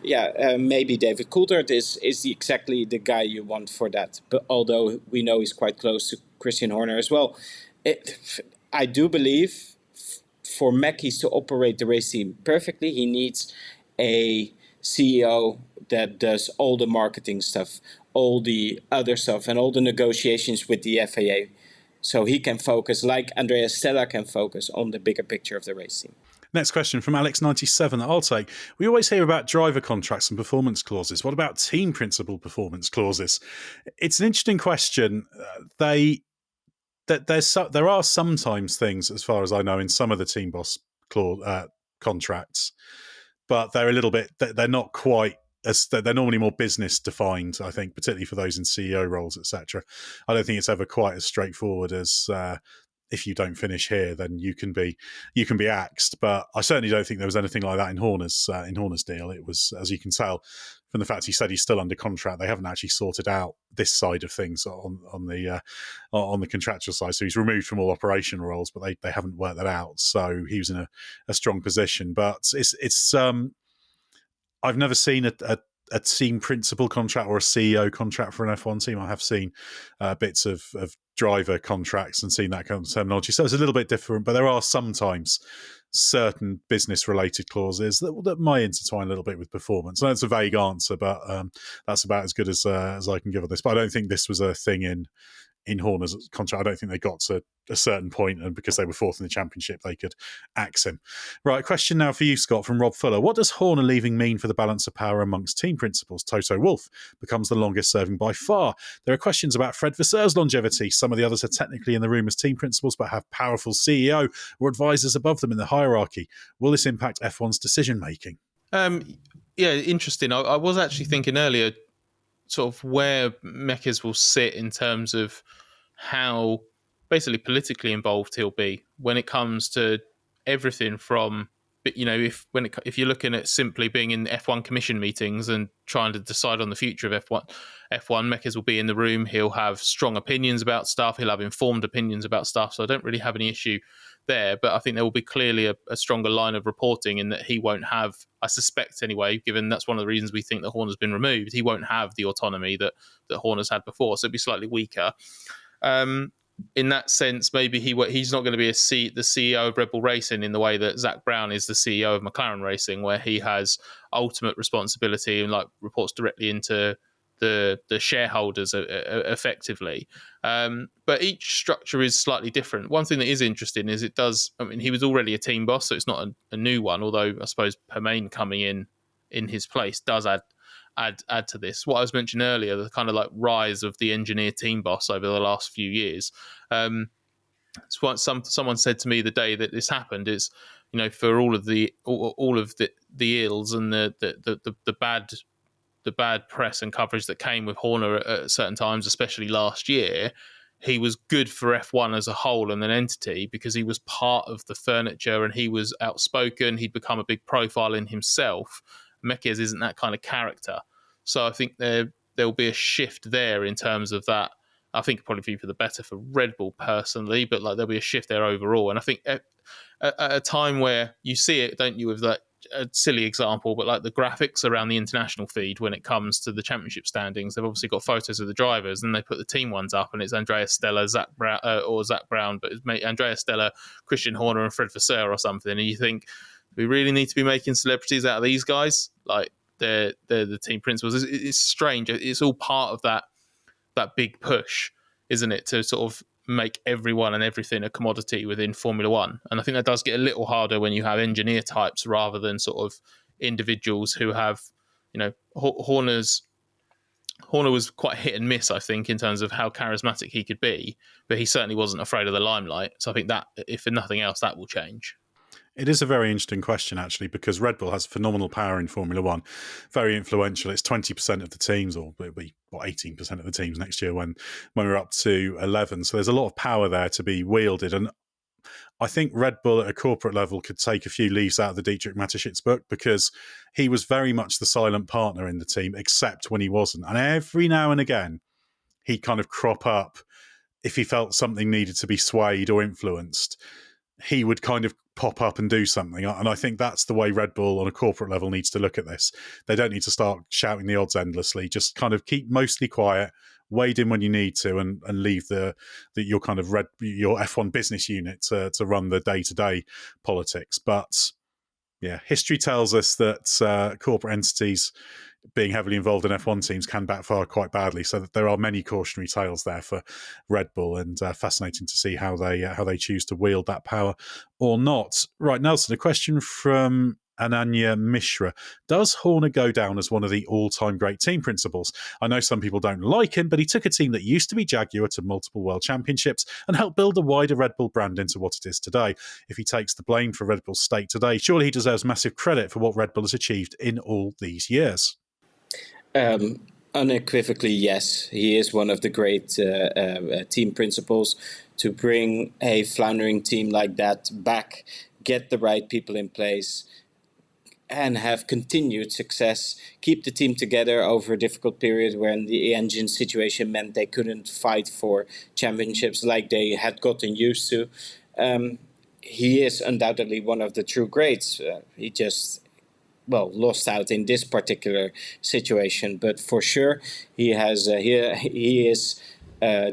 maybe David Coulthard is exactly the guy you want for that. But although we know he's quite close to Christian Horner as well, I do believe for Mekies to operate the race team perfectly, he needs a CEO that does all the marketing stuff, all the other stuff, and all the negotiations with the FAA. So he can focus, like Andrea Stella can focus on the bigger picture of the race team. Next question from Alex97 that I'll take. We always hear about driver contracts and performance clauses. What about team principal performance clauses? It's an interesting question. There are sometimes things, as far as I know, in some of the team boss contracts, but they're a little bit, they're not quite, they're normally more business defined, I think, particularly for those in CEO roles, etc. I don't think it's ever quite as straightforward as if you don't finish here, then you can be axed. But I certainly don't think there was anything like that in Horner's deal. It was, as you can tell from the fact he said he's still under contract, they haven't actually sorted out this side of things on the contractual side. So he's removed from all operational roles, but they haven't worked that out. So he was in a strong position. But it's I've never seen a team principal contract or a CEO contract for an F1 team. I have seen bits of driver contracts and seen that kind of terminology. So it's a little bit different, but there are sometimes certain business-related clauses that might intertwine a little bit with performance. And that's a vague answer, but that's about as good as I can give on this. But I don't think this was a thing in Horner's contract. I don't think they got to a certain point, and because they were fourth in the championship, they could axe him. Right, question now for you, Scott, from Rob Fuller. What does Horner leaving mean for the balance of power amongst team principals? Toto Wolff becomes the longest serving by far. There are questions about Fred Vasseur's longevity. Some of the others are technically in the room as team principals, but have powerful CEO or advisors above them in the hierarchy. Will this impact F1's decision-making? Yeah, interesting. I was actually thinking earlier sort of where Mekies will sit in terms of how basically politically involved he'll be when it comes to everything from, if you're looking at simply being in F1 commission meetings and trying to decide on the future of F1, Mekies will be in the room. He'll have strong opinions about stuff. He'll have informed opinions about stuff. So I don't really have any issue there, but I think there will be clearly a stronger line of reporting in that he won't have, I suspect anyway, given that's one of the reasons we think that Horner's been removed, he won't have the autonomy that Horner's had before, so it'll be slightly weaker. In that sense, maybe he's not going to be the CEO of Red Bull Racing in the way that Zach Brown is the CEO of McLaren Racing, where he has ultimate responsibility and reports directly into the shareholders effectively. But each structure is slightly different. One thing that is interesting is he was already a team boss, so it's not a new one, although I suppose Permain coming in his place does add to this. What I was mentioning earlier, the kind of rise of the engineer team boss over the last few years. It's what someone said to me the day that this happened is, for all of the ills and the bad press and coverage that came with Horner at certain times, especially last year, he was good for F1 as a whole and an entity because he was part of the furniture and he was outspoken. He'd become a big profile in himself. Mekies isn't that kind of character. So I think there will be a shift there in terms of that. I think probably be for the better for Red Bull personally, but there'll be a shift there overall. And I think at a time where you see it, don't you, with a silly example, but the graphics around the international feed when it comes to the championship standings, they've obviously got photos of the drivers and they put the team ones up and it's Andreas Stella, Zach Brown, but it's Andreas Stella, Christian Horner and Fred Vasseur or something. And you think, we really need to be making celebrities out of these guys? They're the team principals. It's strange. It's all part of that big push, isn't it, to sort of make everyone and everything a commodity within Formula One. And I think that does get a little harder when you have engineer types rather than sort of individuals who have, Horner was quite hit and miss, I think, in terms of how charismatic he could be, but he certainly wasn't afraid of the limelight. So I think that, if for nothing else, that will change. It is a very interesting question, actually, because Red Bull has phenomenal power in Formula One, very influential. It's 20% of the teams, or it'll be 18% of the teams next year when we're up to 11. So there's a lot of power there to be wielded. And I think Red Bull at a corporate level could take a few leaves out of the Dietrich Mateschitz book because he was very much the silent partner in the team, except when he wasn't. And every now and again, he'd kind of crop up if he felt something needed to be swayed or influenced. He would kind of pop up and do something. And I think that's the way Red Bull on a corporate level needs to look at this. They don't need to start shouting the odds endlessly. Just kind of keep mostly quiet, wade in when you need to, and leave your kind of your F1 business unit to run the day-to-day politics. But yeah, history tells us that corporate entities being heavily involved in F1 teams can backfire quite badly. So that there are many cautionary tales there for Red Bull, and fascinating to see how they choose to wield that power or not. Right, Nelson, a question from Ananya Mishra. Does Horner go down as one of the all-time great team principals? I know some people don't like him, but he took a team that used to be Jaguar to multiple world championships and helped build a wider Red Bull brand into what it is today. If he takes the blame for Red Bull's state today, surely he deserves massive credit for what Red Bull has achieved in all these years. Unequivocally, yes. He is one of the great team principals. To bring a floundering team like that back, get the right people in place, and have continued success, keep the team together over a difficult period when the engine situation meant they couldn't fight for championships like they had gotten used to. He is undoubtedly one of the true greats. He just lost out in this particular situation, but for sure he is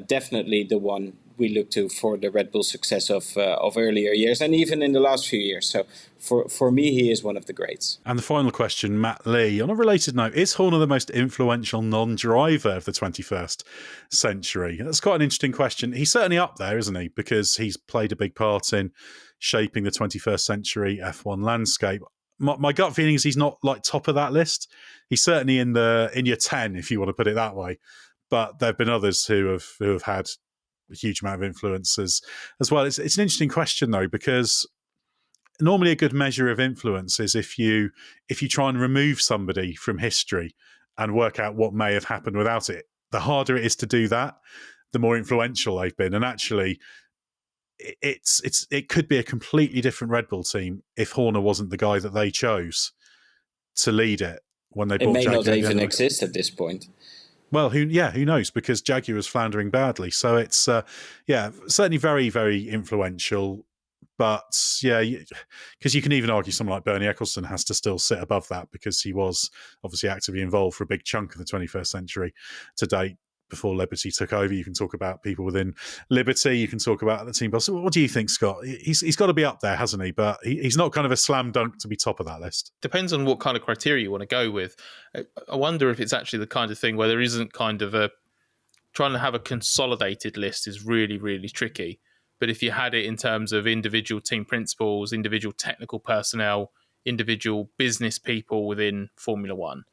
definitely the one we look to for the Red Bull success of earlier years and even in the last few years. So for me, he is one of the greats. And the final question, Matt Lee. On a related note, is Horner the most influential non-driver of the 21st century? That's quite an interesting question. He's certainly up there, isn't he? Because he's played a big part in shaping the 21st century F1 landscape. My gut feeling is he's not like top of that list. He's certainly in your 10, if you want to put it that way. But there have been others who have had a huge amount of influence as well. It's an interesting question though, because normally a good measure of influence is if you try and remove somebody from history and work out what may have happened without it. The harder it is to do that, the more influential they've been. And actually, it could be a completely different Red Bull team if Horner wasn't the guy that they chose to lead it when they bought Jaguar. It may not even exist at this point. Well, who knows? Because Jaguar was floundering badly. So it's, certainly very, very influential. But, because you can even argue someone like Bernie Ecclestone has to still sit above that because he was obviously actively involved for a big chunk of the 21st century to date before Liberty took over. You can talk about people within Liberty. You can talk about the team boss. What do you think, Scott? He's got to be up there, hasn't he? But he's not kind of a slam dunk to be top of that list. Depends on what kind of criteria you want to go with. I wonder if it's actually the kind of thing where there isn't kind of trying to have a consolidated list is really, really tricky. But if you had it in terms of individual team principals, individual technical personnel, individual business people within Formula One,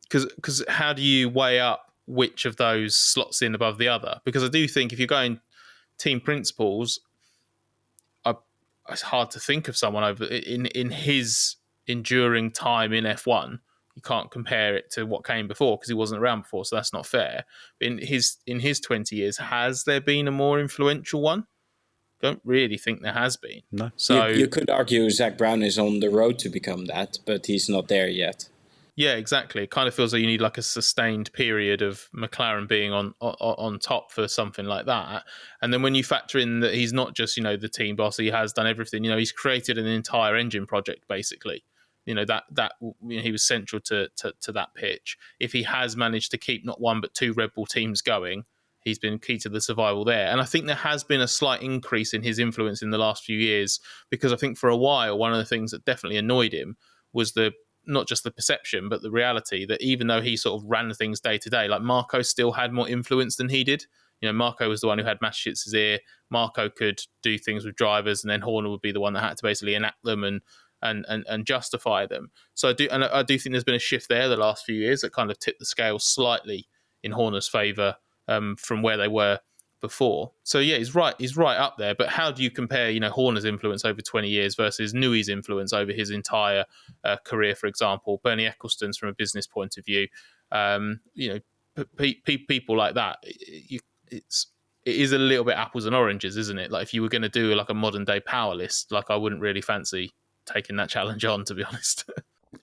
because how do you weigh up which of those slots in above the other? Because I do think if you're going team principals, it's hard to think of someone over in his enduring time in F1. You can't compare it to what came before because he wasn't around before, so that's not fair. But in his 20 years, has there been a more influential one? Don't really think there has been. No. So you could argue Zach Brown is on the road to become that, but he's not there yet. Yeah, exactly. It kind of feels like you need like a sustained period of McLaren being on top for something like that. And then when you factor in that he's not just, the team boss, he has done everything. He's created an entire engine project basically. That he was central to that pitch. If he has managed to keep not one but two Red Bull teams going, he's been key to the survival there. And I think there has been a slight increase in his influence in the last few years because I think for a while, one of the things that definitely annoyed him was not just the perception, but the reality that even though he sort of ran things day to day, like Marco still had more influence than he did. Marco was the one who had Massachusetts' ear. Marco could do things with drivers, and then Horner would be the one that had to basically enact them and justify them. So I do think there's been a shift there the last few years that kind of tipped the scale slightly in Horner's favour from where they were before. So yeah, he's right up there. But how do you compare, Horner's influence over 20 years versus Nui's influence over his entire career, for example? Bernie Ecclestone's from a business point of view. People like that. It is a little bit apples and oranges, isn't it? Like if you were going to do like a modern day power list, like I wouldn't really fancy taking that challenge on, to be honest.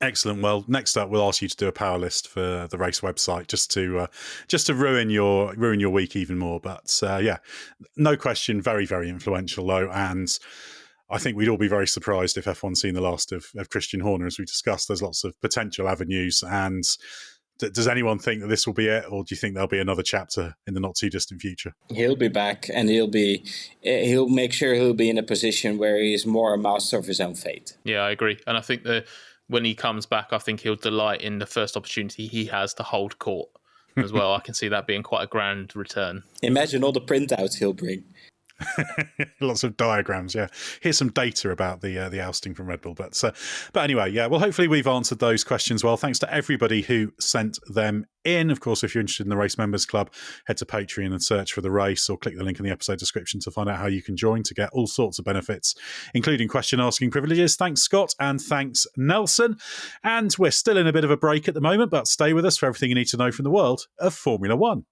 Excellent. Well, next up, we'll ask you to do a power list for the race website, just to ruin your week even more. But no question, very, very influential though, and I think we'd all be very surprised if F1's seen the last of Christian Horner, as we discussed. There's lots of potential avenues, and does anyone think that this will be it, or do you think there'll be another chapter in the not too distant future? He'll be back, and he'll make sure he'll be in a position where he is more a master of his own fate. Yeah, I agree, and I think that when he comes back, I think he'll delight in the first opportunity he has to hold court as well. I can see that being quite a grand return. Imagine all the printouts he'll bring. Lots of diagrams. Yeah, here's some data about the ousting from Red Bull. But anyway, yeah. Well, hopefully we've answered those questions well. Thanks to everybody who sent them in. Of course, if you're interested in the Race Members Club, head to Patreon and search for the race, or click the link in the episode description to find out how you can join to get all sorts of benefits, including question asking privileges. Thanks, Scott, and thanks, Nelson. And we're still in a bit of a break at the moment, but stay with us for everything you need to know from the world of Formula One.